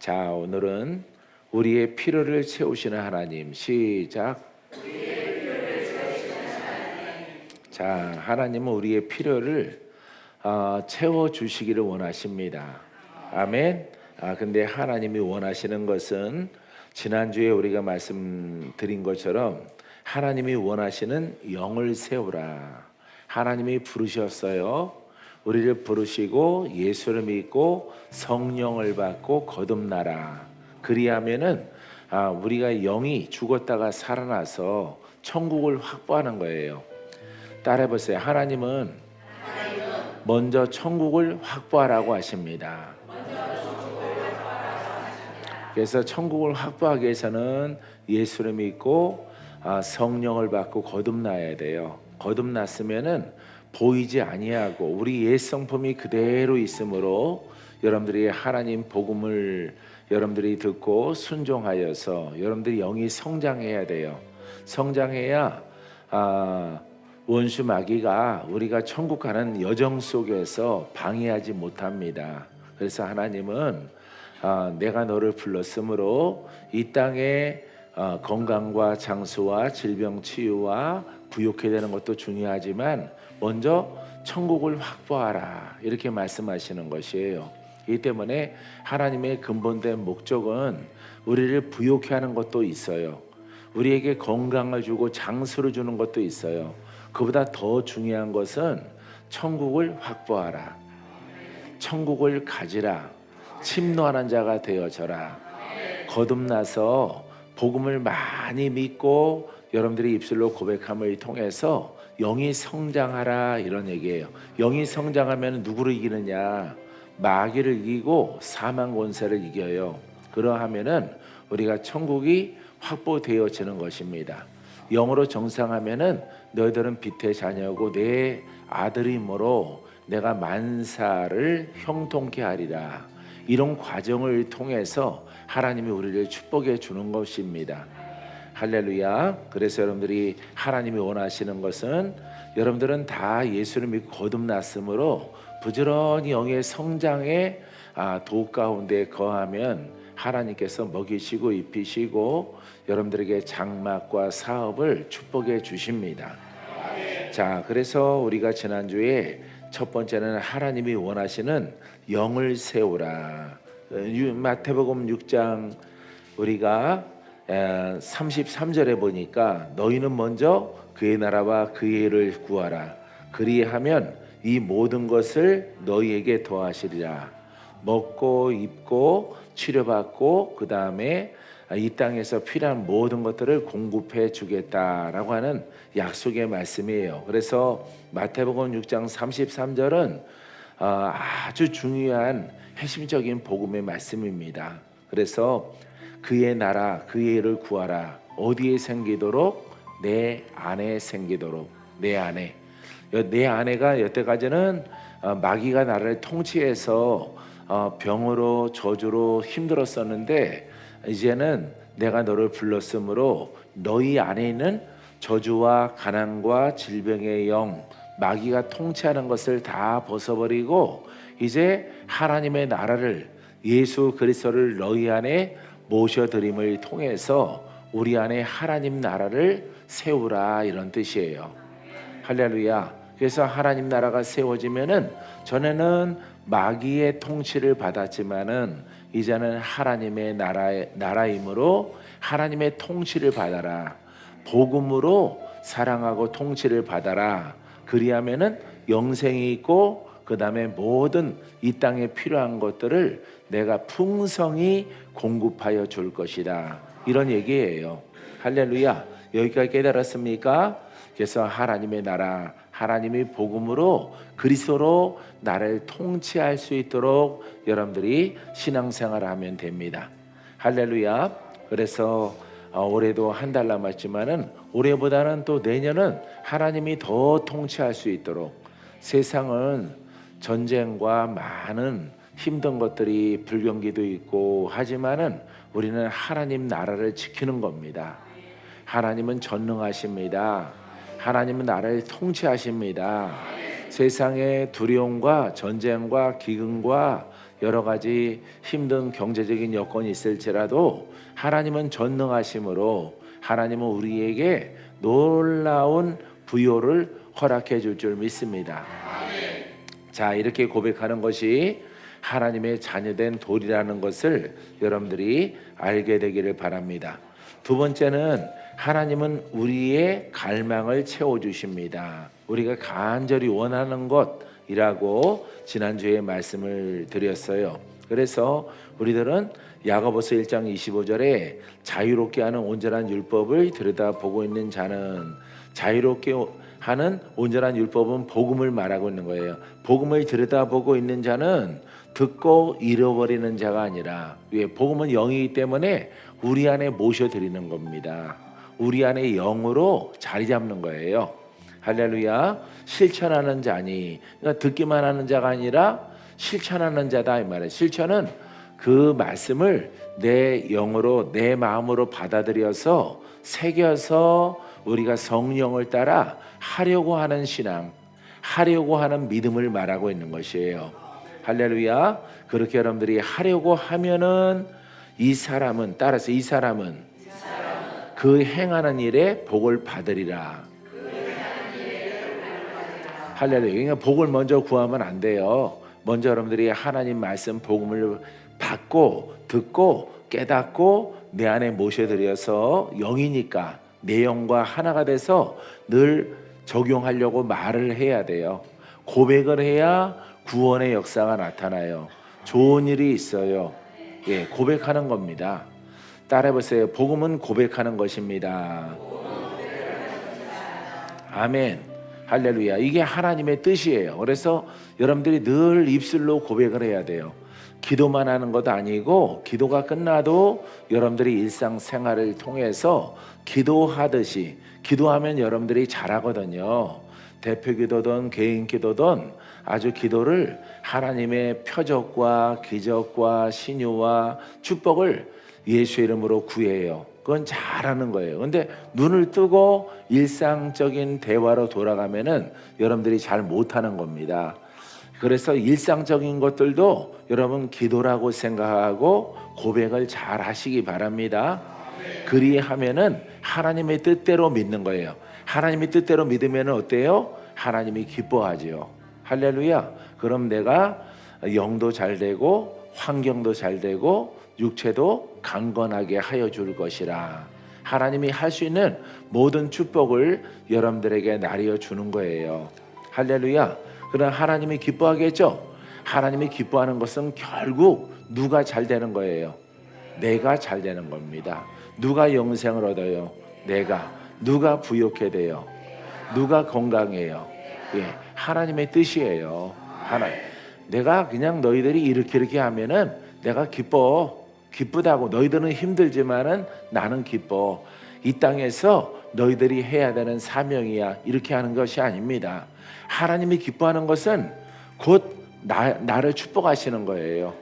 자, 오늘은 우리의 필요를 채우시는 하나님. 시작. 자, 하나님은 우리의 필요를 채워주시기를 원하십니다. 아멘. 근데 하나님이 원하시는 것은 지난주에 우리가 말씀드린 것처럼 하나님이 원하시는 영을 세우라. 하나님이 부르셨어요. 우리를 부르시고 예수를 믿고 성령을 받고 거듭나라. 그리하면은 우리가 영이 죽었다가 살아나서 천국을 확보하는 거예요. 따라해보세요. 하나님은 먼저 천국을 확보하라고 하십니다. 그래서 천국을 확보하기 위해서는 예수를 믿고 성령을 받고 거듭나야 돼요. 거듭났으면은 보이지 아니하고 우리 옛 성품이 그대로 있으므로 여러분들이 하나님 복음을 여러분들이 듣고 순종하여서 여러분들이 영이 성장해야 돼요. 성장해야 원수 마귀가 우리가 천국 가는 여정 속에서 방해하지 못합니다. 그래서 하나님은 내가 너를 불렀으므로 이 땅에 건강과 장수와 질병 치유와 부욕해야 되는 것도 중요하지만 먼저 천국을 확보하라 이렇게 말씀하시는 것이에요. 이 때문에 하나님의 근본된 목적은 우리를 부욕해 하는 것도 있어요. 우리에게 건강을 주고 장수를 주는 것도 있어요. 그보다 더 중요한 것은 천국을 확보하라. 천국을 가지라. 침노하는 자가 되어져라. 거듭나서 복음을 많이 믿고 여러분들이 입술로 고백함을 통해서 영이 성장하라 이런 얘기예요. 영이 성장하면 누구를 이기느냐? 마귀를 이기고 사망 권세를 이겨요. 그러하면은 우리가 천국이 확보되어지는 것입니다. 영으로 정상하면은 너희들은 빛의 자녀고 내 아들이므로 내가 만사를 형통케 하리라. 이런 과정을 통해서 하나님이 우리를 축복해 주는 것입니다. 할렐루야. 그래서 여러분들이 하나님이 원하시는 것은 여러분들은 다 예수를 믿고 거듭났으므로 부지런히 영의 성장에 도 가운데 거하면 하나님께서 먹이시고 입히시고 여러분들에게 장막과 사업을 축복해 주십니다. 자, 그래서 우리가 지난주에 첫 번째는 하나님이 원하시는 영을 세우라. 마태복음 6장 우리가 33절에 보니까 너희는 먼저 그의 나라와 그의 의를 구하라. 그리하면 이 모든 것을 너희에게 더하시리라. 먹고 입고 치료받고 그 다음에 이 땅에서 필요한 모든 것들을 공급해 주겠다라고 하는 약속의 말씀이에요. 그래서 마태복음 6장 33절은 아주 중요한 핵심적인 복음의 말씀입니다. 그래서 그의 나라 그의 일을 구하라. 어디에 생기도록? 내 안에 생기도록. 내 안에. 내 안에가 여태까지는 마귀가 나를 통치해서 병으로 저주로 힘들었었는데 이제는 내가 너를 불렀으므로 너희 안에 있는 저주와 가난과 질병의 영 마귀가 통치하는 것을 다 벗어버리고 이제 하나님의 나라를 예수 그리스도를 너희 안에 모셔드림을 통해서 우리 안에 하나님 나라를 세우라 이런 뜻이에요. 할렐루야. 그래서 하나님 나라가 세워지면은 전에는 마귀의 통치를 받았지만은 이제는 하나님의 나라이므로 하나님의 통치를 받아라. 복음으로 사랑하고 통치를 받아라. 그리하면은 영생이 있고 그 다음에 모든 이 땅에 필요한 것들을 내가 풍성히 공급하여 줄 것이다. 이런 얘기예요. 할렐루야. 여기까지 깨달았습니까? 그래서 하나님의 나라, 하나님의 복음으로 그리스도로 나를 통치할 수 있도록 여러분들이 신앙생활을 하면 됩니다. 할렐루야. 그래서 올해도 한 달 남았지만은 올해보다는 또 내년은 하나님이 더 통치할 수 있도록 세상은 전쟁과 많은 힘든 것들이 불경기도 있고 하지만은 우리는 하나님 나라를 지키는 겁니다. 하나님은 전능하십니다. 하나님은 나라를 통치하십니다. 세상의 두려움과 전쟁과 기근과 여러 가지 힘든 경제적인 여건이 있을지라도 하나님은 전능하심으로 하나님은 우리에게 놀라운 부요를 허락해 줄 줄 믿습니다. 자, 이렇게 고백하는 것이 하나님의 자녀된 도리라는 것을 여러분들이 알게 되기를 바랍니다. 두 번째는 하나님은 우리의 갈망을 채워주십니다. 우리가 간절히 원하는 것이라고 지난주에 말씀을 드렸어요. 그래서 우리들은 야고보서 1장 25절에 자유롭게 하는 온전한 율법을 들여다보고 있는 자는, 자유롭게 하는 온전한 율법은 복음을 말하고 있는 거예요. 복음을 들여다보고 있는 자는 듣고 잃어버리는 자가 아니라, 왜? 복음은 영이기 때문에 우리 안에 모셔드리는 겁니다. 우리 안에 영으로 자리 잡는 거예요. 할렐루야. 실천하는 자니, 그러니까 듣기만 하는 자가 아니라 실천하는 자다 이 말이에요. 실천은 그 말씀을 내 영으로, 내 마음으로 받아들여서 새겨서 우리가 성령을 따라 하려고 하는 신앙, 하려고 하는 믿음을 말하고 있는 것이에요. 할렐루야. 그렇게 여러분들이 하려고 하면은 이 사람은, 따라서 이 사람은 그 행하는 일에 복을 받으리라. 할렐루야. 그러니까 복을 먼저 구하면 안 돼요. 먼저 여러분들이 하나님 말씀 복음을 받고 듣고 깨닫고 내 안에 모셔드려서 영이니까 내 영과 하나가 돼서 늘 적용하려고 말을 해야 돼요. 고백을 해야 구원의 역사가 나타나요. 좋은 일이 있어요. 예, 고백하는 겁니다. 따라해보세요. 복음은 고백하는 것입니다. 아멘. 할렐루야. 이게 하나님의 뜻이에요. 그래서 여러분들이 늘 입술로 고백을 해야 돼요. 기도만 하는 것도 아니고, 기도가 끝나도 여러분들이 일상생활을 통해서 기도하듯이, 기도하면 여러분들이 잘하거든요. 대표 기도든 개인 기도든 아주 기도를 하나님의 표적과 기적과 신유와 축복을 예수 이름으로 구해요. 그건 잘하는 거예요. 근데 눈을 뜨고 일상적인 대화로 돌아가면은 여러분들이 잘 못하는 겁니다. 그래서 일상적인 것들도 여러분 기도라고 생각하고 고백을 잘 하시기 바랍니다. 그리하면은 하나님의 뜻대로 믿는 거예요. 하나님의 뜻대로 믿으면 어때요? 하나님이 기뻐하죠. 할렐루야. 그럼 내가 영도 잘 되고 환경도 잘 되고 육체도 강건하게 하여 줄 것이라. 하나님이 할 수 있는 모든 축복을 여러분들에게 나뉘어 주는 거예요. 할렐루야. 그러나 하나님이 기뻐하겠죠? 하나님이 기뻐하는 것은 결국 누가 잘 되는 거예요? 내가 잘 되는 겁니다. 누가 영생을 얻어요? 내가. 누가 부욕해 돼요? 누가 건강해요? 예, 하나님의 뜻이에요. 내가 그냥 너희들이 이렇게 하면은 내가 기쁘다고. 너희들은 힘들지만은 나는 기뻐. 이 땅에서 너희들이 해야 되는 사명이야. 이렇게 하는 것이 아닙니다. 하나님이 기뻐하는 것은 곧 나를 축복하시는 거예요.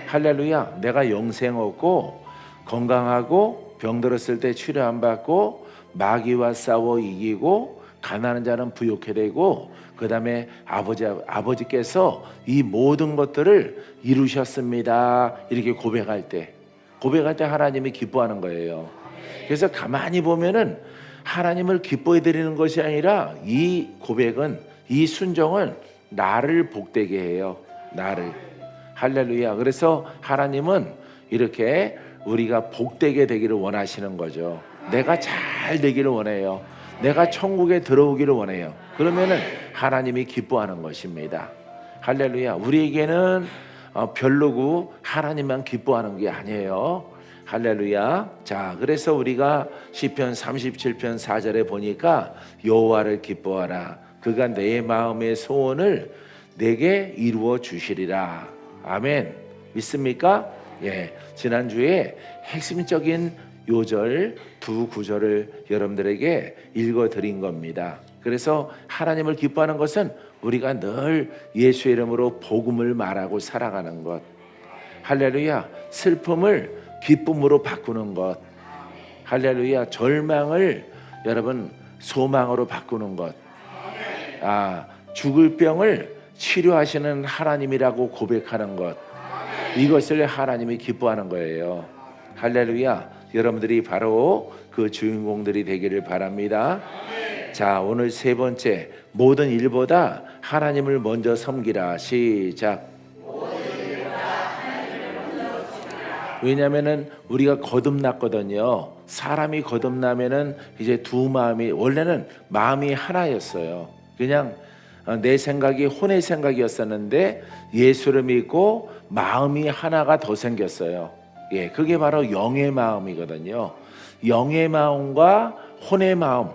할렐루야. 내가 영생 얻고 건강하고 병들었을 때 치료 안 받고 마귀와 싸워 이기고 가난한 자는 부욕해 되고, 그 다음에 아버지께서 이 모든 것들을 이루셨습니다. 이렇게 고백할 때 하나님이 기뻐하는 거예요. 그래서 가만히 보면은 하나님을 기뻐해 드리는 것이 아니라 이 고백은, 이 순종은 나를 복되게 해요. 나를. 할렐루야. 그래서 하나님은 이렇게 우리가 복되게 되기를 원하시는 거죠. 내가 잘 되기를 원해요. 내가 천국에 들어오기를 원해요. 그러면은 하나님이 기뻐하는 것입니다. 할렐루야. 우리에게는 별로고 하나님만 기뻐하는 게 아니에요. 할렐루야. 자, 그래서 우리가 시편 37편 4절에 보니까 여호와를 기뻐하라. 그가 내 마음의 소원을 내게 이루어 주시리라. 아멘. 믿습니까? 예. 지난주에 핵심적인 요절 두 구절을 여러분들에게 읽어드린 겁니다. 그래서 하나님을 기뻐하는 것은 우리가 늘 예수 이름으로 복음을 말하고 살아가는 것. 할렐루야. 슬픔을 기쁨으로 바꾸는 것. 할렐루야. 절망을 여러분 소망으로 바꾸는 것. 죽을 병을 치료하시는 하나님이라고 고백하는 것. 이것을 하나님이 기뻐하는 거예요. 할렐루야. 여러분들이 바로 그 주인공들이 되기를 바랍니다. 자, 오늘 세 번째, 모든 일보다 하나님을 먼저 섬기라. 시작. 왜냐하면은 우리가 거듭났거든요. 사람이 거듭나면은 이제 두 마음이, 원래는 마음이 하나였어요. 그냥 내 생각이 혼의 생각이었었는데 예수를 믿고 마음이 하나가 더 생겼어요. 예, 그게 바로 영의 마음이거든요. 영의 마음과 혼의 마음.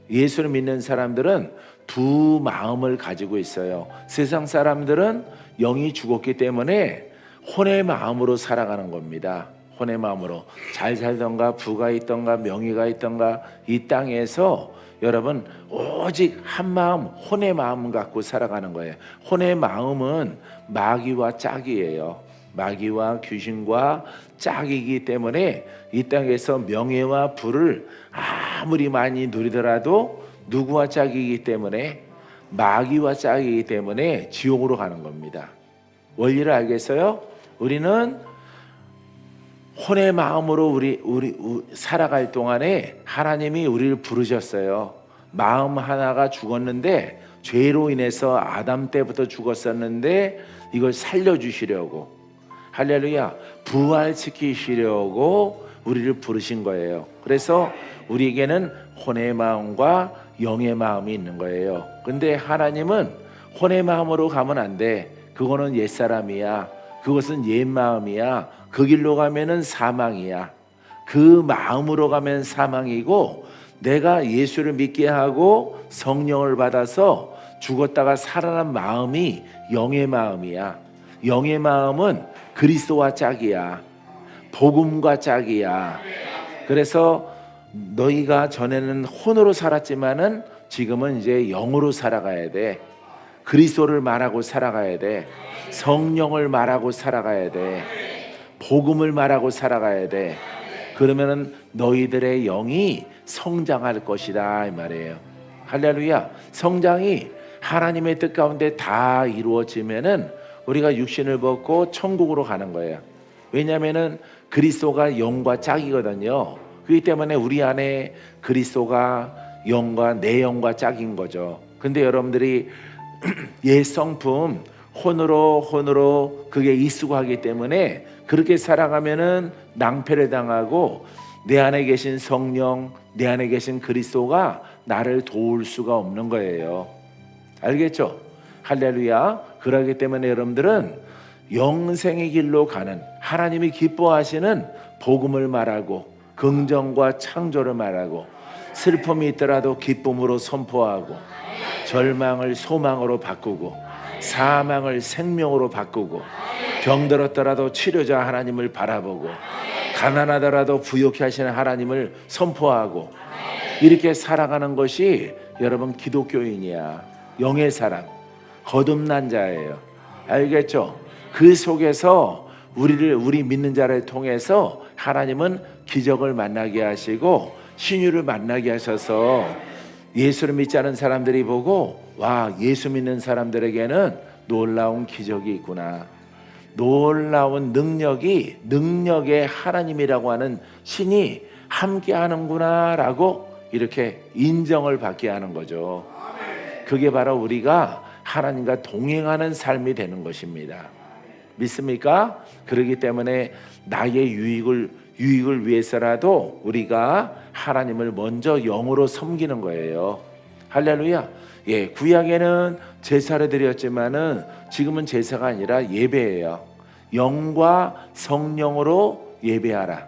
예수를 믿는 사람들은 두 마음을 가지고 있어요. 세상 사람들은 영이 죽었기 때문에 혼의 마음으로 살아가는 겁니다. 혼의 마음으로 잘 살던가 부가 있던가 명예가 있던가 이 땅에서 여러분 오직 한 마음, 혼의 마음 갖고 살아가는 거예요. 혼의 마음은 마귀와 짝이에요. 마귀와 귀신과 짝이기 때문에 이 땅에서 명예와 부를 아무리 많이 누리더라도 누구와 짝이기 때문에, 마귀와 짝이기 때문에 지옥으로 가는 겁니다. 원리를 알겠어요? 우리는 혼의 마음으로 우리 살아갈 동안에 하나님이 우리를 부르셨어요. 마음 하나가 죽었는데, 죄로 인해서 아담 때부터 죽었었는데 이걸 살려주시려고, 할렐루야, 부활시키시려고 우리를 부르신 거예요. 그래서 우리에게는 혼의 마음과 영의 마음이 있는 거예요. 근데 하나님은 혼의 마음으로 가면 안 돼. 그거는 옛사람이야. 그것은 옛 마음이야. 그 길로 가면은 사망이야. 그 마음으로 가면 사망이고, 내가 예수를 믿게 하고 성령을 받아서 죽었다가 살아난 마음이 영의 마음이야. 영의 마음은 그리스도와 짝이야. 복음과 짝이야. 그래서 너희가 전에는 혼으로 살았지만은 지금은 이제 영으로 살아가야 돼. 그리스도를 말하고 살아가야 돼. 성령을 말하고 살아가야 돼. 복음을 말하고 살아가야 돼. 그러면은 너희들의 영이 성장할 것이다 이 말이에요. 할렐루야. 성장이 하나님의 뜻 가운데 다 이루어지면은 우리가 육신을 벗고 천국으로 가는 거예요. 왜냐하면은 그리스도가 영과 짝이거든요. 그렇기 때문에 우리 안에 그리스도가 영과 내 영과 짝인 거죠. 근데 여러분들이 옛 성품 혼으로 그게 익숙하기 때문에 그렇게 살아가면은 낭패를 당하고, 내 안에 계신 성령, 내 안에 계신 그리스도가 나를 도울 수가 없는 거예요. 알겠죠? 할렐루야. 그러기 때문에 여러분들은 영생의 길로 가는, 하나님이 기뻐하시는 복음을 말하고, 긍정과 창조를 말하고, 슬픔이 있더라도 기쁨으로 선포하고, 절망을 소망으로 바꾸고, 사망을 생명으로 바꾸고, 병들었더라도 치료자 하나님을 바라보고, 가난하더라도 부욕케 하시는 하나님을 선포하고, 이렇게 살아가는 것이 여러분 기독교인이야. 영의 사람, 거듭난 자예요. 알겠죠? 그 속에서 우리 믿는 자를 통해서 하나님은 기적을 만나게 하시고 신유를 만나게 하셔서 예수를 믿지 않은 사람들이 보고, 와, 예수 믿는 사람들에게는 놀라운 기적이 있구나, 놀라운 능력의 하나님이라고 하는 신이 함께 하는구나 라고 이렇게 인정을 받게 하는 거죠. 그게 바로 우리가 하나님과 동행하는 삶이 되는 것입니다. 믿습니까? 그렇기 때문에 나의 유익을 위해서라도 우리가 하나님을 먼저 영으로 섬기는 거예요. 할렐루야. 예, 구약에는 제사를 드렸지만은 지금은 제사가 아니라 예배예요. 영과 성령으로 예배하라.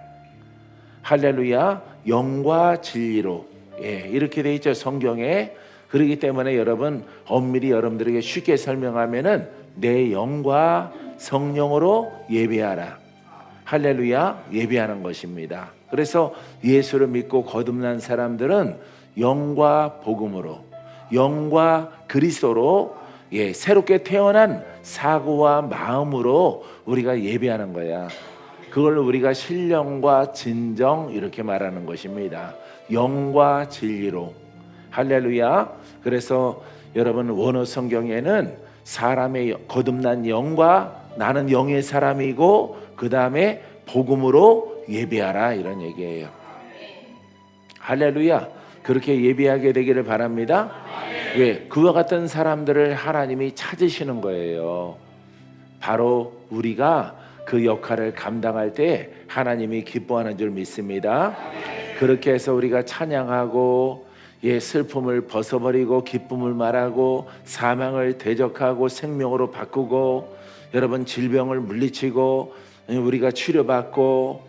할렐루야. 영과 진리로. 예, 이렇게 돼 있죠, 성경에. 그렇기 때문에 여러분, 엄밀히 여러분들에게 쉽게 설명하면은 내 영과 성령으로 예배하라. 할렐루야. 예배하는 것입니다. 그래서 예수를 믿고 거듭난 사람들은 영과 복음으로, 영과 그리스도로, 예, 새롭게 태어난 사고와 마음으로 우리가 예배하는 거야. 그걸 우리가 신령과 진정 이렇게 말하는 것입니다. 영과 진리로. 할렐루야. 그래서 여러분, 원어 성경에는 사람의 거듭난 영과 나는 영의 사람이고 그 다음에 복음으로 예배하라 이런 얘기예요. 할렐루야. 그렇게 예배하게 되기를 바랍니다. 왜? 그와 같은 사람들을 하나님이 찾으시는 거예요. 바로 우리가 그 역할을 감당할 때 하나님이 기뻐하는 줄 믿습니다. 그렇게 해서 우리가 찬양하고 슬픔을 벗어버리고 기쁨을 말하고 사망을 대적하고 생명으로 바꾸고 여러분 질병을 물리치고 우리가 치료받고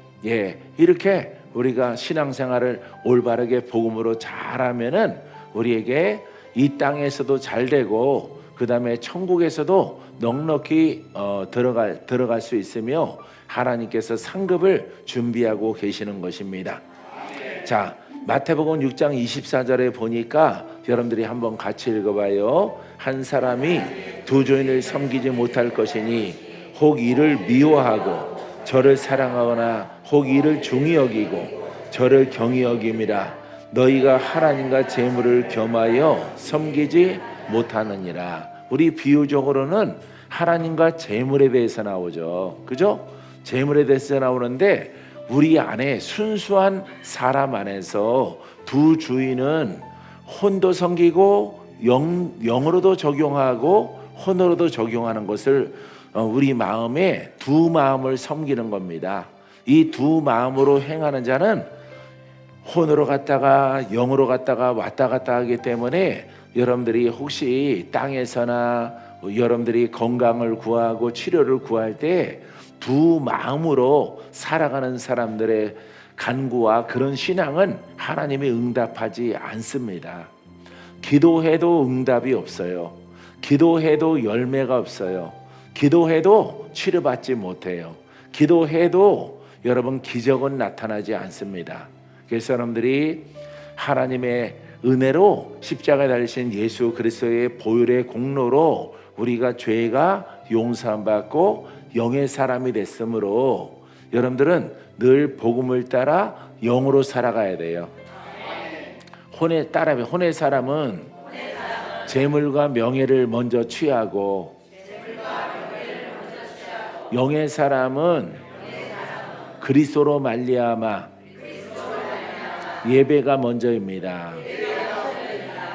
이렇게 우리가 신앙생활을 올바르게 복음으로 잘하면은 우리에게 이 땅에서도 잘 되고 그 다음에 천국에서도 넉넉히 들어갈 수 있으며 하나님께서 상급을 준비하고 계시는 것입니다. 자, 마태복음 6장 24절에 보니까 여러분들이 한번 같이 읽어봐요. 한 사람이 두 주인을 섬기지 못할 것이니 혹 이를 미워하고 저를 사랑하거나 혹 이를 중히 여기고 저를 경히 여김이라 너희가 하나님과 재물을 겸하여 섬기지 못하느니라. 우리 비유적으로는 하나님과 재물에 대해서 나오죠. 그죠? 재물에 대해서 나오는데 우리 안에 순수한 사람 안에서 두 주인은 혼도 섬기고 영으로도 적용하고 혼으로도 적용하는 것을 우리 마음에 두 마음을 섬기는 겁니다. 이 두 마음으로 행하는 자는 혼으로 갔다가 영으로 갔다가 왔다 갔다 하기 때문에 여러분들이 혹시 땅에서나 여러분들이 건강을 구하고 치료를 구할 때 두 마음으로 살아가는 사람들의 간구와 그런 신앙은 하나님이 응답하지 않습니다. 기도해도 응답이 없어요. 기도해도 열매가 없어요. 기도해도 치료받지 못해요. 기도해도 여러분 기적은 나타나지 않습니다. 그래서 여러분들이 하나님의 은혜로 십자가에 달리신 예수 그리스도의 보혈의 공로로 우리가 죄가 용서받고 영의 사람이 됐으므로 여러분들은 늘 복음을 따라 영으로 살아가야 돼요. 혼의 사람은 재물과 명예를 먼저 취하고 영의 사람은 그리스도로 말미암아 예배가 먼저입니다.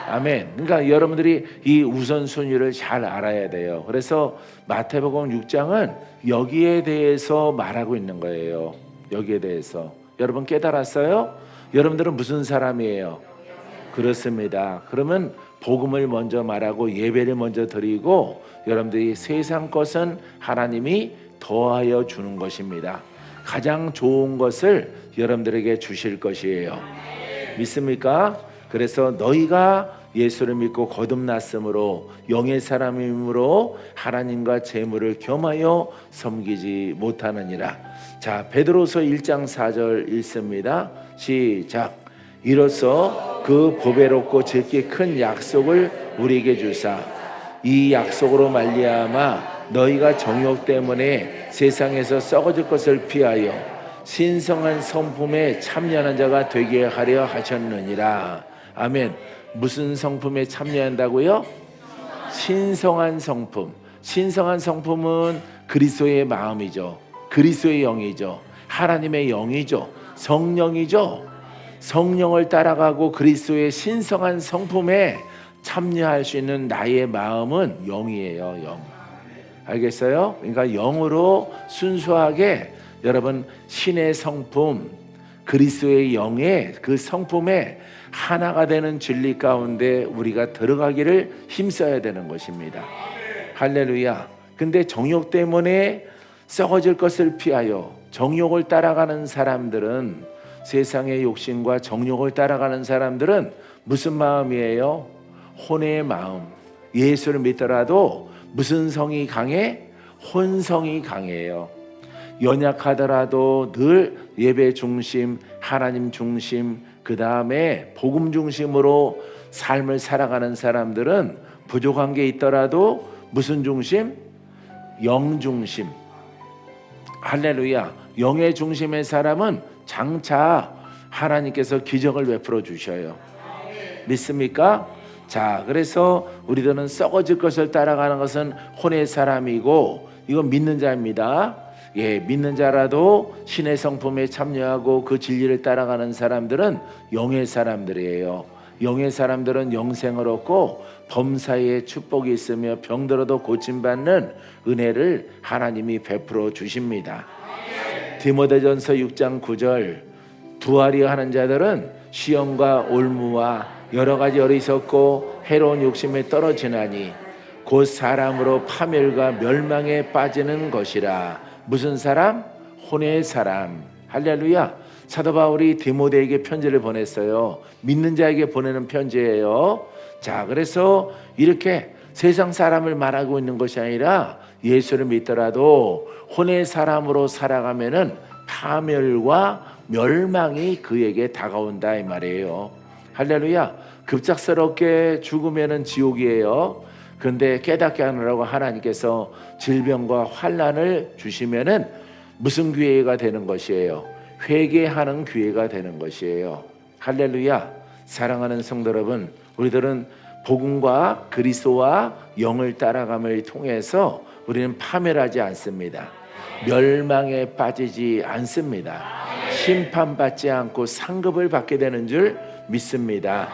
아멘. 그러니까 여러분들이 이 우선순위를 잘 알아야 돼요. 그래서 마태복음 6장은 여기에 대해서 말하고 있는 거예요. 여기에 대해서. 여러분 깨달았어요? 여러분들은 무슨 사람이에요? 그렇습니다. 그러면 복음을 먼저 말하고 예배를 먼저 드리고 여러분들이 세상 것은 하나님이 더하여 주는 것입니다. 가장 좋은 것을 여러분들에게 주실 것이에요. 믿습니까? 그래서 너희가 예수를 믿고 거듭났으므로 영의 사람이므로 하나님과 재물을 겸하여 섬기지 못하느니라. 자, 베드로서 1장 4절 읽습니다. 시작. 이로써 그 보배롭고 질기 큰 약속을 우리에게 주사 이 약속으로 말미암아 너희가 정욕 때문에 세상에서 썩어질 것을 피하여 신성한 성품에 참여하는 자가 되게 하려 하셨느니라. 아멘. 무슨 성품에 참여한다고요? 신성한 성품. 신성한 성품은 그리스도의 마음이죠. 그리스도의 영이죠. 하나님의 영이죠. 성령이죠. 성령을 따라가고 그리스도의 신성한 성품에 참여할 수 있는 나의 마음은 영이에요. 영. 알겠어요? 그러니까 영으로 순수하게 여러분 신의 성품 그리스도의 영의 그 성품에 하나가 되는 진리 가운데 우리가 들어가기를 힘써야 되는 것입니다. 할렐루야. 근데 정욕 때문에 썩어질 것을 피하여 정욕을 따라가는 사람들은 세상의 욕심과 정욕을 따라가는 사람들은 무슨 마음이에요? 혼의 마음. 예수를 믿더라도 무슨 성이 강해? 혼성이 강해요. 연약하더라도 늘 예배 중심, 하나님 중심, 그 다음에 복음 중심으로 삶을 살아가는 사람들은 부족한 게 있더라도 무슨 중심? 영 중심. 할렐루야. 영의 중심의 사람은 장차 하나님께서 기적을 베풀어 주셔요. 믿습니까? 자, 그래서 우리들은 썩어질 것을 따라가는 것은 혼의 사람이고 이건 믿는 자입니다. 예, 믿는 자라도 신의 성품에 참여하고 그 진리를 따라가는 사람들은 영의 사람들이에요. 영의 사람들은 영생을 얻고 범사에 축복이 있으며 병들어도 고침받는 은혜를 하나님이 베풀어 주십니다. 디모데전서 6장 9절, 두하리 하는 자들은 시험과 올무와 여러 가지 어리석고 해로운 욕심에 떨어지나니 곧 사람으로 파멸과 멸망에 빠지는 것이라. 무슨 사람? 혼의 사람. 할렐루야. 사도 바울이 디모데에게 편지를 보냈어요. 믿는 자에게 보내는 편지예요. 자, 그래서 이렇게 세상 사람을 말하고 있는 것이 아니라 예수를 믿더라도 혼의 사람으로 살아가면은 파멸과 멸망이 그에게 다가온다 이 말이에요. 할렐루야. 급작스럽게 죽으면은 지옥이에요. 그런데 깨닫게 하느라고 하나님께서 질병과 환난을 주시면은 무슨 기회가 되는 것이에요? 회개하는 기회가 되는 것이에요. 할렐루야. 사랑하는 성도 여러분, 우리들은 복음과 그리스도와 영을 따라감을 통해서 우리는 파멸하지 않습니다. 멸망에 빠지지 않습니다. 심판받지 않고 상급을 받게 되는 줄 믿습니다.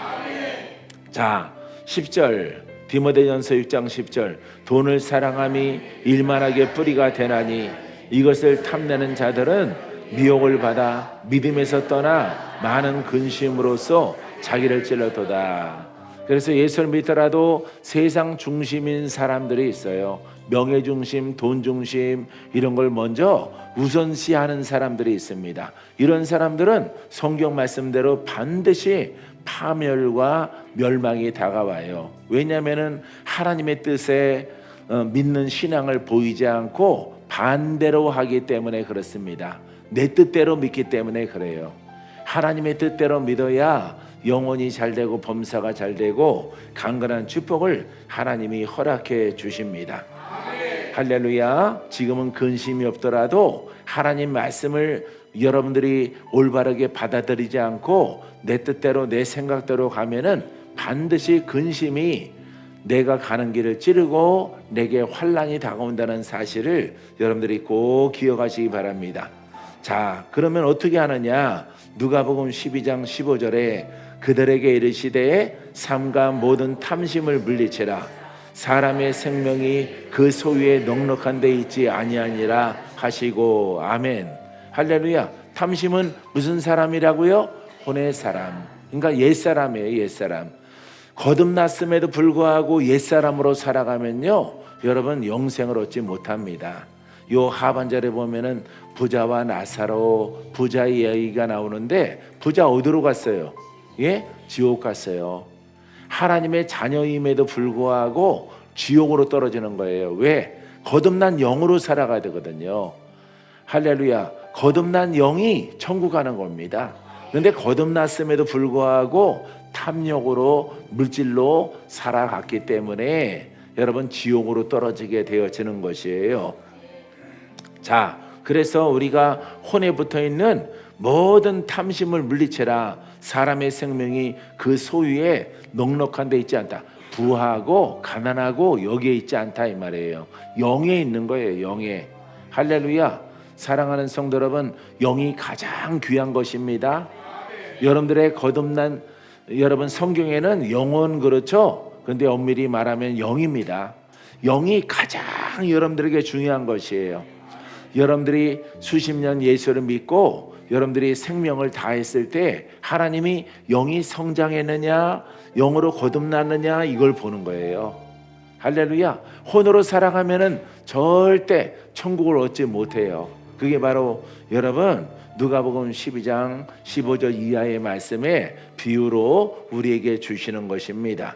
자, 10절 디모데전서 6장 10절, 돈을 사랑함이 일만하게 뿌리가 되나니 이것을 탐내는 자들은 미혹을 받아 믿음에서 떠나 많은 근심으로써 자기를 찔러도다. 그래서 예수를 믿더라도 세상 중심인 사람들이 있어요. 명예 중심, 돈 중심 이런 걸 먼저 우선시하는 사람들이 있습니다. 이런 사람들은 성경 말씀대로 반드시 파멸과 멸망이 다가와요. 왜냐하면 하나님의 뜻에 믿는 신앙을 보이지 않고 반대로 하기 때문에 그렇습니다. 내 뜻대로 믿기 때문에 그래요. 하나님의 뜻대로 믿어야 영혼이 잘되고 범사가 잘되고 강건한 축복을 하나님이 허락해 주십니다. 할렐루야. 지금은 근심이 없더라도 하나님 말씀을 여러분들이 올바르게 받아들이지 않고 내 뜻대로 내 생각대로 가면은 반드시 근심이 내가 가는 길을 찌르고 내게 환난이 다가온다는 사실을 여러분들이 꼭 기억하시기 바랍니다. 자, 그러면 어떻게 하느냐? 누가복음 12장 15절에 그들에게 이르시되 삼가 모든 탐심을 물리치라. 사람의 생명이 그 소유에 넉넉한 데 있지 아니하니라 하시고. 아멘. 할렐루야. 탐심은 무슨 사람이라고요? 혼의 사람. 그러니까 옛사람이에요. 옛사람. 거듭났음에도 불구하고 옛사람으로 살아가면요, 여러분 영생을 얻지 못합니다. 요 하반절에 보면은 부자와 나사로, 부자의 이야기가 나오는데 부자 어디로 갔어요? 예? 지옥 갔어요. 하나님의 자녀임에도 불구하고 지옥으로 떨어지는 거예요. 왜? 거듭난 영으로 살아가야 되거든요. 할렐루야. 거듭난 영이 천국 가는 겁니다. 그런데 거듭났음에도 불구하고 탐욕으로 물질로 살아갔기 때문에 여러분 지옥으로 떨어지게 되어지는 것이에요. 자, 그래서 우리가 혼에 붙어있는 모든 탐심을 물리쳐라. 사람의 생명이 그 소유에 넉넉한 데 있지 않다. 부하고 가난하고 여기에 있지 않다 이 말이에요. 영에 있는 거예요. 영에. 할렐루야. 사랑하는 성도 여러분, 영이 가장 귀한 것입니다. 여러분들의 거듭난 여러분 성경에는 영혼 그렇죠? 근데 엄밀히 말하면 영입니다. 영이 가장 여러분들에게 중요한 것이에요. 여러분들이 수십 년 예수를 믿고 여러분들이 생명을 다했을 때 하나님이 영이 성장했느냐 영으로 거듭났느냐 이걸 보는 거예요. 할렐루야. 혼으로 살아가면은 절대 천국을 얻지 못해요. 그게 바로 여러분 누가복음 12장 15절 이하의 말씀에 비유로 우리에게 주시는 것입니다.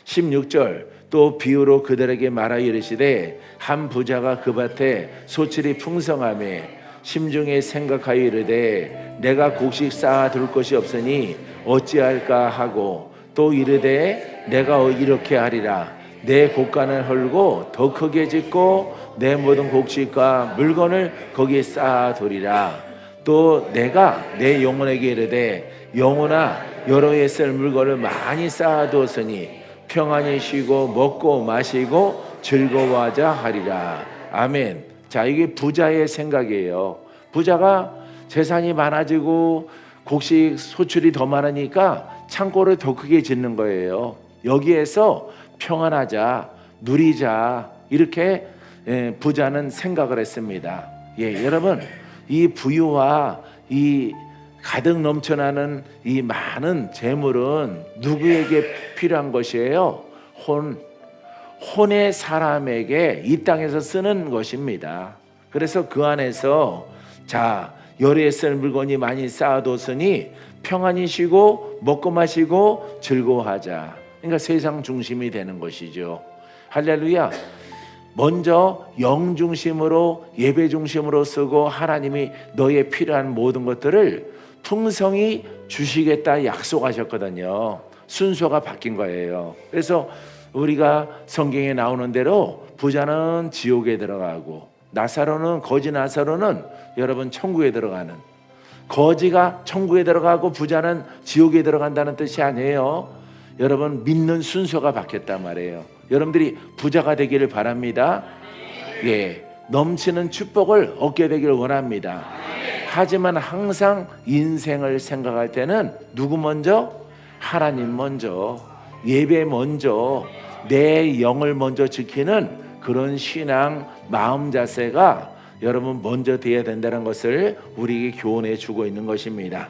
16절 또 비유로 그들에게 말하여 이르시되 한 부자가 그 밭에 소출이 풍성하매 심중에 생각하여 이르되 내가 곡식 쌓아둘 것이 없으니 어찌할까 하고 또 이르되 내가 이렇게 하리라 내 곡간을 헐고 더 크게 짓고 내 모든 곡식과 물건을 거기에 쌓아두리라. 또 내가 내 영혼에게 이르되 영혼아 여러 해 쓸 물건을 많이 쌓아두었으니 평안히 쉬고 먹고 마시고 즐거워하자 하리라. 아멘. 자, 이게 부자의 생각이에요. 부자가 재산이 많아지고 곡식 소출이 더 많으니까 창고를 더 크게 짓는 거예요. 여기에서 평안하자, 누리자, 이렇게 부자는 생각을 했습니다. 여러분, 이 부유와 이 가득 넘쳐나는 이 많은 재물은 누구에게 필요한 것이에요? 혼의 사람에게 이 땅에서 쓰는 것입니다. 그래서 그 안에서 자, 열에 쓸 물건이 많이 쌓아뒀으니 평안히 쉬고 먹고 마시고 즐거워하자. 그러니까 세상 중심이 되는 것이죠. 할렐루야. 먼저 영 중심으로, 예배 중심으로 쓰고 하나님이 너의 필요한 모든 것들을 풍성히 주시겠다 약속하셨거든요. 순서가 바뀐 거예요. 그래서 우리가 성경에 나오는 대로 부자는 지옥에 들어가고 거지 나사로는 여러분 천국에 들어가는, 거지가 천국에 들어가고 부자는 지옥에 들어간다는 뜻이 아니에요. 여러분, 믿는 순서가 바뀌었단 말이에요. 여러분들이 부자가 되기를 바랍니다. 넘치는 축복을 얻게 되기를 원합니다. 하지만 항상 인생을 생각할 때는 누구 먼저? 하나님 먼저, 예배 먼저, 내 영을 먼저 지키는 그런 신앙, 마음 자세가 여러분 먼저 돼야 된다는 것을 우리에게 교훈해 주고 있는 것입니다.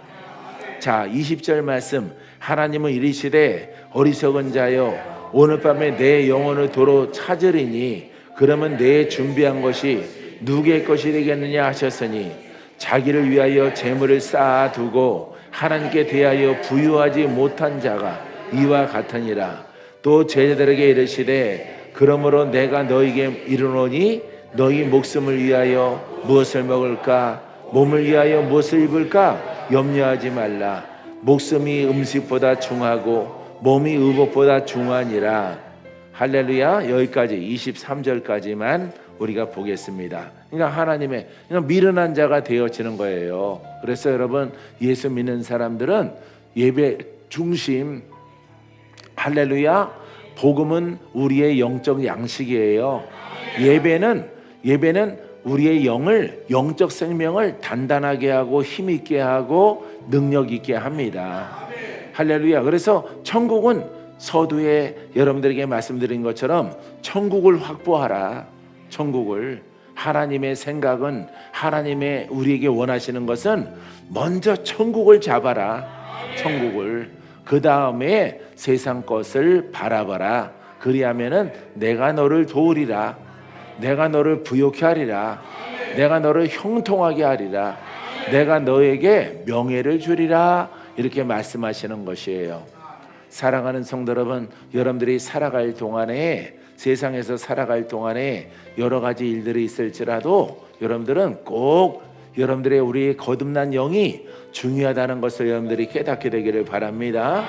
자, 20절 말씀, 하나님은 이르시되 어리석은 자여 오늘 밤에 내 영혼을 도로 찾으리니 그러면 내 준비한 것이 누구의 것이 되겠느냐 하셨으니 자기를 위하여 재물을 쌓아두고 하나님께 대하여 부유하지 못한 자가 이와 같으니라. 또 제자들에게 이르시되 그러므로 내가 너희에게 이르노니 너희 목숨을 위하여 무엇을 먹을까, 몸을 위하여 무엇을 입을까 염려하지 말라. 목숨이 음식보다 중하고 몸이 의복보다 중하니라. 할렐루야. 여기까지 23절까지만 우리가 보겠습니다. 그러니까 하나님의 미련한 자가 되어지는 거예요. 그래서 여러분, 예수 믿는 사람들은 예배 중심, 할렐루야. 복음은 우리의 영적 양식이에요. 예배는 우리의 영적 생명을 단단하게 하고 힘있게 하고 능력 있게 합니다. 할렐루야. 그래서 천국은 서두에 여러분들에게 말씀드린 것처럼 천국을 확보하라. 천국을, 하나님의 생각은, 하나님의 우리에게 원하시는 것은 먼저 천국을 잡아라. 천국을. 그 다음에 세상 것을 바라봐라. 그리하면은 내가 너를 도우리라. 내가 너를 부욕케 하리라. 내가 너를 형통하게 하리라. 내가 너에게 명예를 주리라. 이렇게 말씀하시는 것이에요. 사랑하는 성도 여러분, 여러분들이 살아갈 동안에, 세상에서 살아갈 동안에 여러 가지 일들이 있을지라도 여러분들은 꼭 여러분들의 우리의 거듭난 영이 중요하다는 것을 여러분들이 깨닫게 되기를 바랍니다.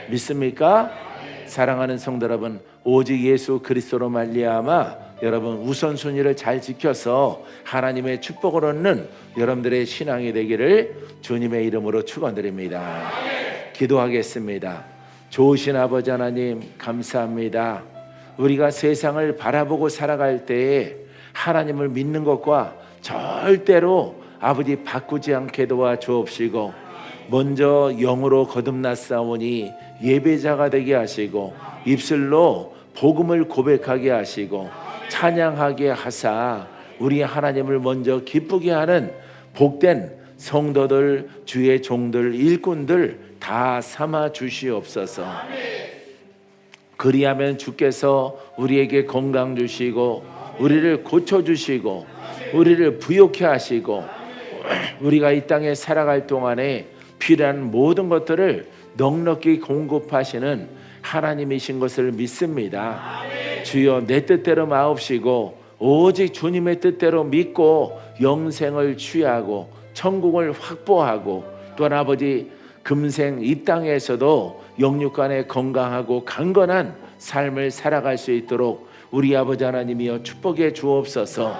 믿습니까? 사랑하는 성도 여러분, 오직 예수 그리스도로 말미암아 여러분 우선순위를 잘 지켜서 하나님의 축복을 얻는 여러분들의 신앙이 되기를 주님의 이름으로 축원드립니다. 기도하겠습니다. 좋으신 아버지 하나님, 감사합니다. 우리가 세상을 바라보고 살아갈 때에 하나님을 믿는 것과 절대로 아버지 바꾸지 않게 도와주옵시고, 먼저 영으로 거듭났사오니 예배자가 되게 하시고 입술로 복음을 고백하게 하시고 찬양하게 하사 우리 하나님을 먼저 기쁘게 하는 복된 성도들, 주의 종들, 일꾼들 다 삼아 주시옵소서. 그리하면 주께서 우리에게 건강 주시고 우리를 고쳐주시고 우리를 부욕케 하시고 우리가 이 땅에 살아갈 동안에 필요한 모든 것들을 넉넉히 공급하시는 하나님이신 것을 믿습니다. 주여, 내 뜻대로 마옵시고 오직 주님의 뜻대로 믿고 영생을 취하고 천국을 확보하고, 또한 아버지 금생 이 땅에서도 영육간에 건강하고 강건한 삶을 살아갈 수 있도록 우리 아버지 하나님이여 축복해 주옵소서.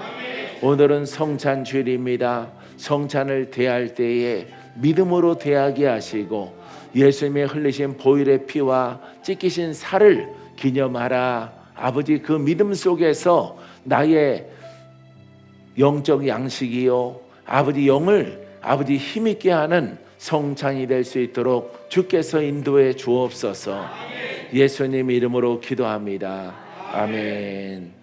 오늘은 성찬 주일입니다. 성찬을 대할 때에 믿음으로 대하게 하시고 예수님의 흘리신 보혈의 피와 찢기신 살을 기념하라. 아버지, 그 믿음 속에서 나의 영적 양식이요 아버지 영을 아버지 힘있게 하는 성찬이 될 수 있도록 주께서 인도해 주옵소서. 예수님 이름으로 기도합니다. 아멘.